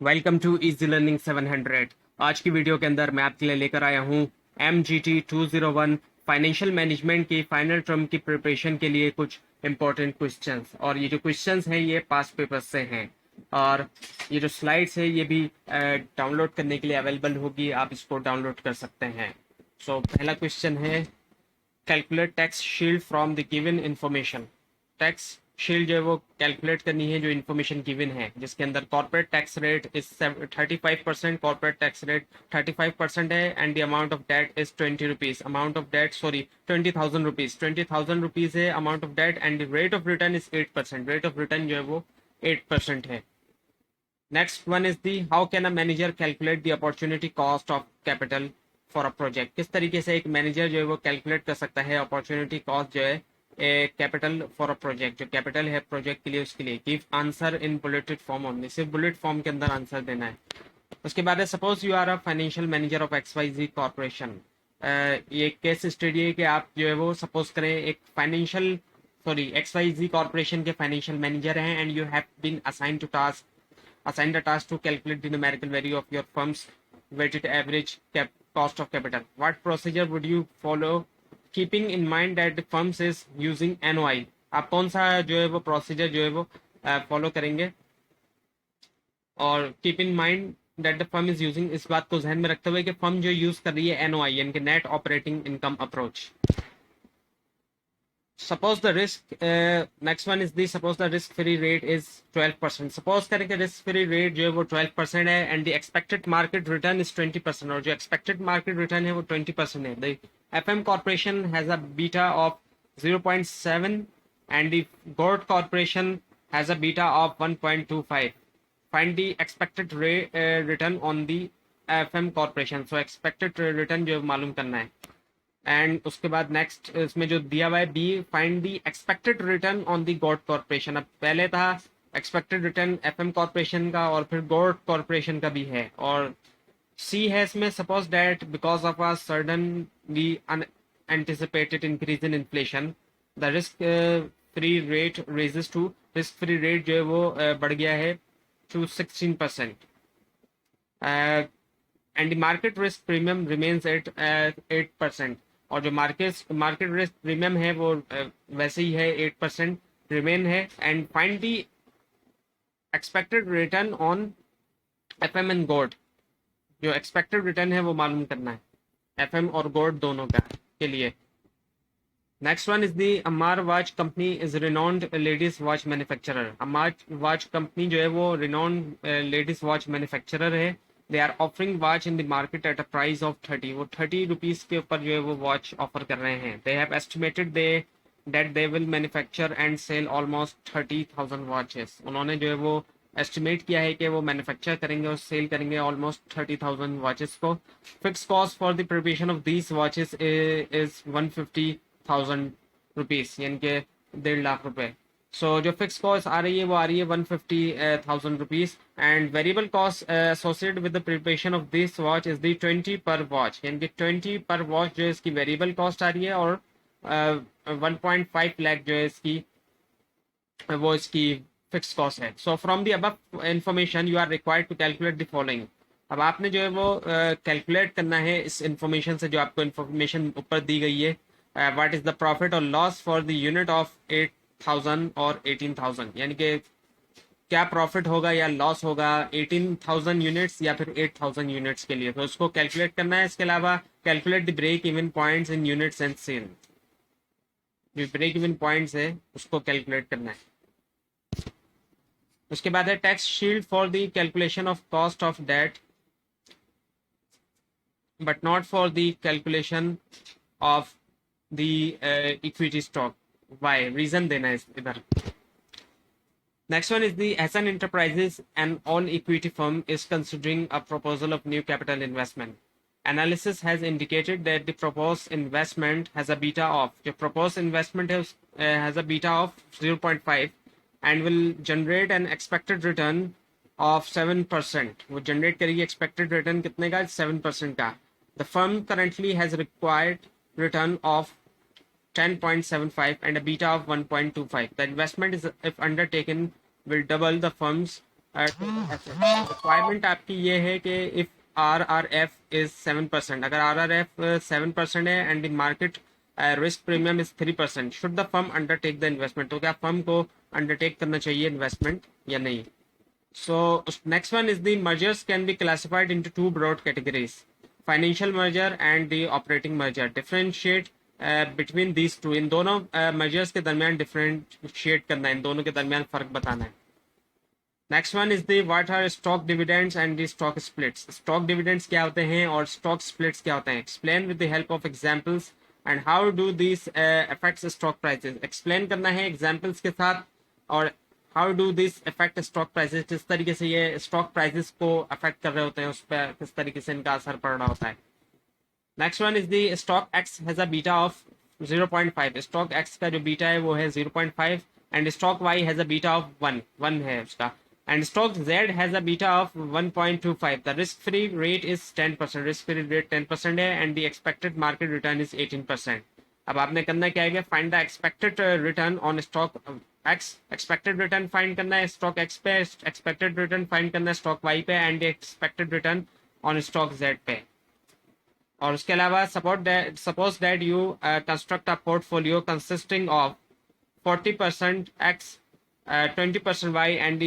Welcome to easy learning 700। आज की video के अंदर मैं आपके लिए लेकर आया हूँ MGT 201 फाइनेंशियल मैनेजमेंट की फाइनल टर्म की प्रिपरेशन के लिए कुछ इंपॉर्टेंट क्वेश्चंस। और ये जो क्वेश्चंस हैं ये पास्ट पेपर्स से हैं, और ये जो स्लाइड्स है ये भी डाउनलोड करने के लिए अवेलेबल होगी, आप इसको डाउनलोड कर सकते हैं। सो पहला क्वेश्चन है, calculate tax shield from the given information. Tax shield जो है वो कैलकुलेट करनी है जो इन्फॉर्मेशन गिवन है, जिसके अंदर corporate tax rate is 35%, corporate tax rate 35% है, and the amount of debt is 20 rupees, amount of debt sorry 20,000 rupees, 20,000 rupees है amount of debt, and the rate of return is 8%, rate of return जो है वो 8% है। Next one is the, how can a manager calculate the opportunity cost of capital for a project. किस तरीके से एक manager जो है वो कैलकुलेट कर सकता है अपॉर्चुनिटी कॉस्ट जो है कैपिटल फॉर अ प्रोजेक्ट, जो कैपिटल है प्रोजेक्ट के लिए, उसके लिए। Give answer in bulleted form only, सिर्फ बुलेट फॉर्म के अंदर आंसर देना है। उसके बाद है, suppose you are a financial manager of XYZ corporation. ये केस स्टडी है कि आप जो है वो सपोज करें एक फाइनेंशियल XYZ कॉर्पोरेशन के फाइनेंशियल मैनेजर हैं, and you have been assigned a task to calculate the numerical value of your firm's weighted average cost of capital. What procedure would you follow, keeping in mind that the firms is using NOI? आप कौन सा जो है वो procedure जो है वो follow करेंगे, और keep in mind that the firm is using, इस बात को ध्यान में रखते हुए कि फर्म जो यूज कर रही है NOI यानी कि net operating income approach. Suppose the risk, next one is the, suppose the risk free rate is 12%। suppose करें कि risk free rate जो है वो 12% है, and the expected market return is 20%, और जो expected market return है वो 20% है। the FM corporation has a beta of 0.7 and the Gord corporation has a beta of 1.25। find the expected return on the FM corporation। so expected return जो मालूम करना है। And उसके बाद नेक्स्ट इसमें जो दिया हुआ है B, find the expected return on the god corporation. अब पहले था एक्सपेक्टेड रिटर्न FM कॉर्पोरेशन का, और फिर गॉड कॉर्पोरेशन का भी है, और सी है इसमें, suppose that because of a suddenly unanticipated increase in inflation the risk free rate raises to, risk free rate जो है वो बढ़ गया है to 16%, and the market risk premium remains at 8%। और जो मार्केट रिस्क प्रीमियम है वो वैसे ही है 8% रिमेन है। And find the expected return on FM and gold, जो एक्सपेक्टेड रिटर्न है वो मालूम करना है FM और गोल्ड दोनों का के लिए। Next one is the, Amar watch company is renowned ladies watch manufacturer. Amar watch company जो है वो रिनोन्ड लेडीज वॉच मैन्युफैक्चरर है। They are offering watch in the market at a price of 30, वो 30 रुपीज के ऊपर जो है वो वॉच ऑफर कर रहे हैं। They have estimated they will manufacture and sell almost 30,000 watches. उन्होंने जो है वो एस्टिमेट किया है कि वो मैन्युफैक्चर करेंगे और सेल करेंगे ऑलमोस्ट 30,000 वॉचेस को। Fix cost for the preparation of these watches is 150,000 rupees, यानी कि 1.5 लाख रुपए। सो जो फिक्स कॉस्ट आ रही है वो आ रही है 150,000 rupees, and variable cost associated with the preparation of this watch is the 20 पर वॉच, यानी कि 20 पर वॉच जो है इसकी वेरिएबल कॉस्ट आ रही है, और 1.5 लाख जो है इसकी वो इसकी फिक्स कॉस्ट है। So from the above information you are required to calculate the following. अब आपने जो है वो कैलकुलेट करना है इस इंफॉर्मेशन से, जो आपको इंफॉर्मेशन ऊपर दी गई है। व्हाट इज द प्रॉफिट और loss for the unit of 8,000 और 18,000, यानी कि क्या प्रॉफिट होगा या लॉस होगा 18,000 यूनिट्स या फिर 8,000 यूनिट्स के लिए, तो उसको कैलकुलेट करना है। इसके अलावा calculate the break even points in units and sell, जो ब्रेक इवन पॉइंट्स है उसको कैलकुलेट करना है। उसके बाद है tax shield for the calculation of cost of debt but not for the calculation of the equity stock. Why, reason देना है इधर। Next one is the Hassan Enterprises, an all-equity firm, is considering a proposal of new capital investment. Analysis has indicated that the proposed investment has a beta of, the proposed investment has a beta of 0.5 and will generate an expected return of 7%. वो generate करेगी expected return कितने का? 7% का. The firm currently has required return of 10.75 and a beta of 1.25. The investment is, if undertaken, will double the firm's requirement आपकी ये है कि if RRF is 7%, अगर RRF 7% है and the market risk premium is 3%, should the firm undertake the investment, तो क्या firm को undertake करना चाहिए इन्वेस्टमेंट या नहीं. So next one is the mergers can be classified into two broad categories: financial merger and the operating merger. Differentiate between these two. इन दोनों mergers के दरमियान differentiate करना है, इन दोनों के दरमियान फर्क बताना है. Next one is the what are stock dividends and the stock splits. Stock dividends क्या होते हैं और stock splits क्या होते हैं? Explain with the help of examples and how do these affects stock prices. Explain करना है examples के साथ, और how do this affect stock prices, किस तरीके से ये स्टॉक प्राइसेस को अफेक्ट कर रहे होते हैं, उस पर किस तरीके से इनका असर पड़ रहा होता है. Next one is the stock X has a beta of 0.5. Stock X का जो बीटा है वो है 0.5 and stock Y has a beta of 1 है उसका, and stock Z has a beta of 1.25. The risk free rate is 10%, risk free rate 10% है and the expected market return is 18%. अब आपने करना क्या है, find the expected return on stock X. Expected return find करना है stock X पे, expected return find करना है स्टॉक वाई पे, and expected return on stock Z पे. और उसके अलावा suppose that you construct a portfolio consisting of 40% X, 20% Y and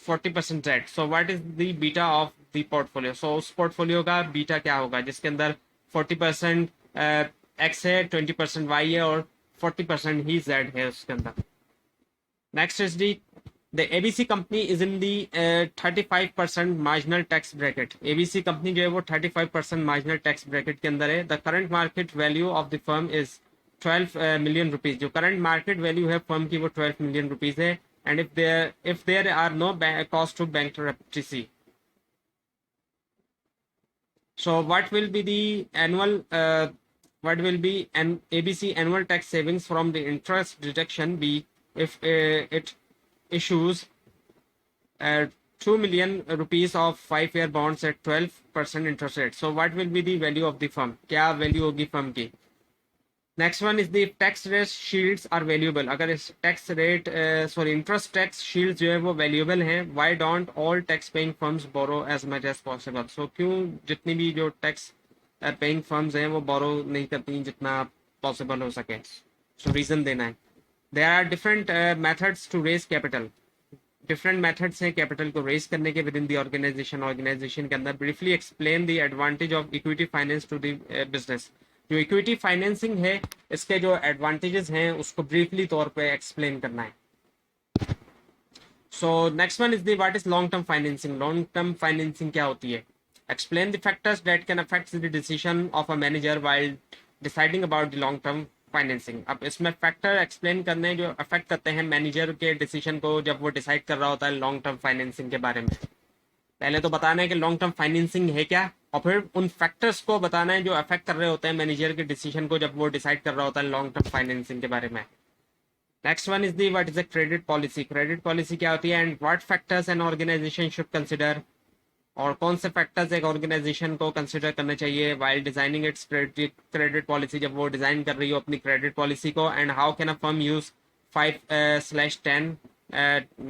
40% Z. So what is the beta of the portfolio. So उस portfolio का beta क्या होगा जिसके अंदर 40% एक्स है, 20% वाई है और 40% ही जेड है उसके अंदर. Next is the ABC company is in the 35% marginal tax bracket. ABC company जो है वो 35% मार्जिनल टैक्स ब्रैकेट के अंदर है. The current market value of the firm is 12 million rupees. जो करंट मार्केट वैल्यू है फर्म की वो 12 मिलियन रुपीज है. And if there are no cost to bankruptcy. So what will be the annual what will be an ABC annual tax savings from the interest deduction be if it issues 2 million rupees of 5-year bonds at 12% interest rate. So what will be the value of the firm? क्या value होगी firm की. Next one is the tax rate shields are valuable. अगर इस tax rate interest tax shield जो है वो valuable हैं, why don't all tax paying firms borrow as much as possible. So क्यों जितनी भी जो टैक्स पेइंग फर्म्स हैं वो बोरो नहीं करती जितना पॉसिबल हो सके. सो रीजन देना है. There are different methods to raise capital. Different methods हैं कैपिटल को रेज करने के विद इन द ऑर्गेनाइजेशन के अंदर. Briefly explain the advantage of equity finance to the business. जो इक्विटी फाइनेंसिंग है इसके जो एडवांटेजेस हैं उसको ब्रीफली तौर पे एक्सप्लेन करना है. So next one is the what is long term financing. Long term financing क्या होती है. Explain the factors that can affect the decision of a manager while deciding about the long term financing. अब इसमें factor explain करने जो affect करते हैं manager के डिसीजन को जब वो डिसाइड कर रहा होता है लॉन्ग टर्म फाइनेंसिंग के बारे में. पहले तो बताना है कि लॉन्ग टर्म फाइनेंसिंग है क्या, और फिर उन फैक्टर्स को बताना है जो अफेक्ट कर रहे होते हैं मैनेजर के डिसीजन को जब वो डिसाइड कर रहा होता है लॉन्ग टर्म फाइनेंसिंग के बारे में. Next one is the what is a credit policy. Credit policy क्या होती है and what factors an organisation should consider. और कौन से फैक्टर्स एक ऑर्गेनाइजेशन को कंसिडर करना चाहिए while designing it's credit policy, जब वो डिजाइन कर रही हो अपनी क्रेडिट पॉलिसी को. And how can a firm use 5/10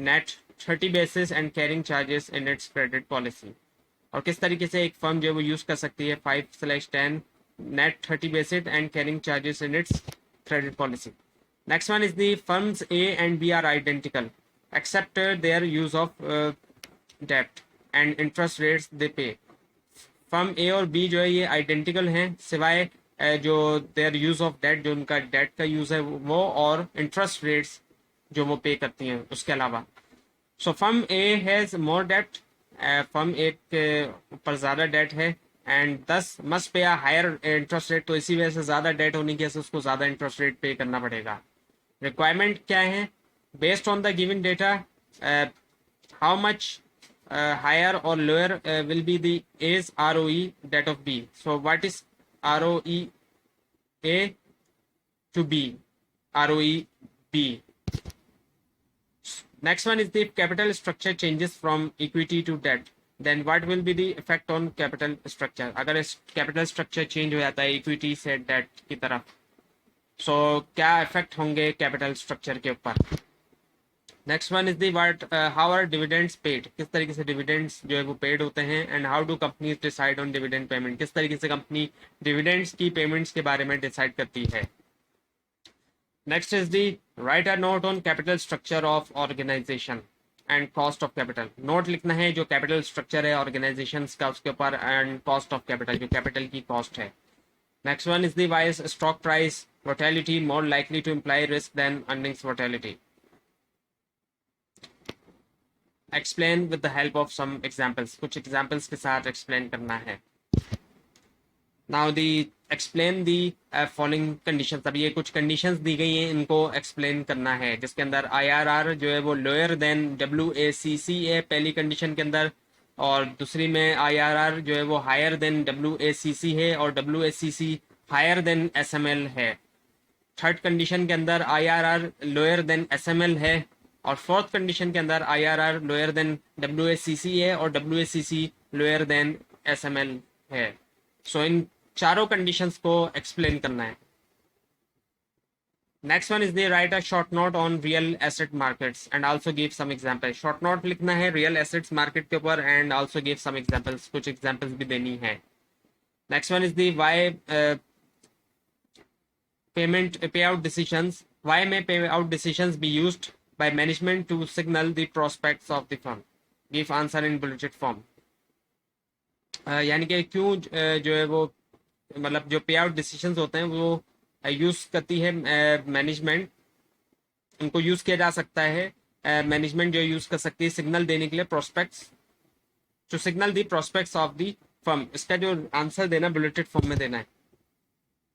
net 30 basis and carrying charges in its credit policy. और किस तरीके से एक फर्म जो वो यूज कर सकती है 5/10 net 30 basis and carrying charges in its credit policy. Next one is the firms A and B are identical except their use of डेप्ट and interest rates they pay. Firm ए और B जो है ये identical हैं सिवाय जो there use of date, जो उनका डेट का यूज है वो, और इंटरेस्ट रेट्स जो वो पे करती हैं उसके अलावा. So firm A has more debt. Firm A के ऊपर ज़्यादा डेट है एंड दस must pay a higher interest rate. तो इसी वजह से ज़्यादा डेट होने की वजह से उसको ज़्यादा इंटरेस्ट रेट पे करना पड़ेगा. रिक्वायरमेंट क्या है. Based on the given data how much higher or lower will be the A's ROE that of B. So what is ROE A to B? ROE B. Next one is the capital structure changes from equity to debt. Then what will be the effect on capital structure? अगर इस capital structure change हो जाता है equity से debt की तरफ, so क्या effect होंगे capital structure के ऊपर. Next one is the what how are dividends paid, किस तरीके से डिविडेंड्स जो है वो पेड होते हैं, and how do companies decide on dividend payment, किस तरीके से कंपनी डिविडेंड्स की पेमेंट्स के बारे में डिसाइड करती है। Next is the write a note on capital structure of organisation and cost of capital, note लिखना है जो कैपिटल स्ट्रक्चर है ऑर्गेनाइजेशन का उसके ऊपर, एंड कॉस्ट ऑफ कैपिटल जो कैपिटल की कॉस्ट है। Next one is the why is stock price volatility more likely to imply risk than earnings volatility, explain with the help of some examples, कुछ examples के साथ explain करना है। Now the explain the following conditions, अब ये कुछ conditions दी गई हैं इनको एक्सप्लेन करना है, जिसके अंदर आईआरआर जो है वो लोअर देन डब्ल्यूएसीसी है पहली कंडीशन के अंदर, और दूसरी में आईआरआर जो है वो हायर देन डब्ल्यूएसीसी है और डब्ल्यूएसीसी हायर देन एसएमएल है। थर्ड कंडीशन के अंदर आईआरआर लोअर देन एसएमएल है, और फोर्थ कंडीशन के अंदर आईआरआर लोअर देन डब्ल्यूएसीसी है और डब्ल्यूएसीसी लोअर देन एसएमएल है। सो इन चारों कंडीशंस को एक्सप्लेन करना है। Next one is the write a short note on real asset markets and also give some example, short note लिखना है रियल एसेट्स मार्केट के ऊपर and also give some examples, कुछ एग्जांपल्स भी देनी है। Next one is the why payment pay out decisions, why may pay out decisions be used by management to signal the prospects of the firm, give answer in bulleted form. यानी कि क्यों जो है वो मतलब जो पे आउट डिसीजंस होते हैं वो यूज करती है मैनेजमेंट, उनको यूज किया जा सकता है, मैनेजमेंट जो यूज कर सकती है सिग्नल देने के लिए prospects, to signal the prospects of the firm, इसका जो आंसर देना बुलेटेड फॉर्म में देना है।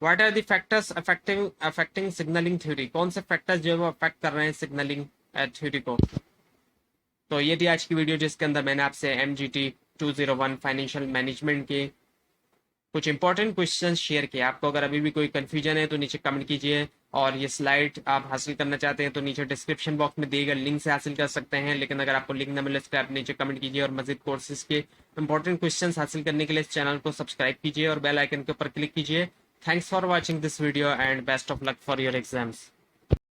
What are the factors affecting signalling theory, कौन से फैक्टर्स जो है वो अफेक्ट कर रहे हैं सिग्नलिंग थ्योरी को। तो ये थी आज की वीडियो जिसके अंदर मैंने आपसे MGT 201 फाइनेंशियल मैनेजमेंट के कुछ इंपॉर्टेंट क्वेश्चंस शेयर किए। आपको अगर अभी भी कोई कंफ्यूजन है तो नीचे कमेंट कीजिए, और ये स्लाइड आप हासिल करना चाहते हैं तो नीचे डिस्क्रिप्शन बॉक्स में दिए गए लिंक से हासिल कर सकते हैं, लेकिन अगर आपको लिंक न मिले तो आप नीचे कमेंट कीजिए, और मजीद कोर्सेज के इंपॉर्टेंट क्वेश्चंस हासिल करने के लिए इस चैनल को सब्सक्राइब कीजिए और बेल आइकन के ऊपर क्लिक कीजिए। Thanks for watching this video and best of luck for your exams.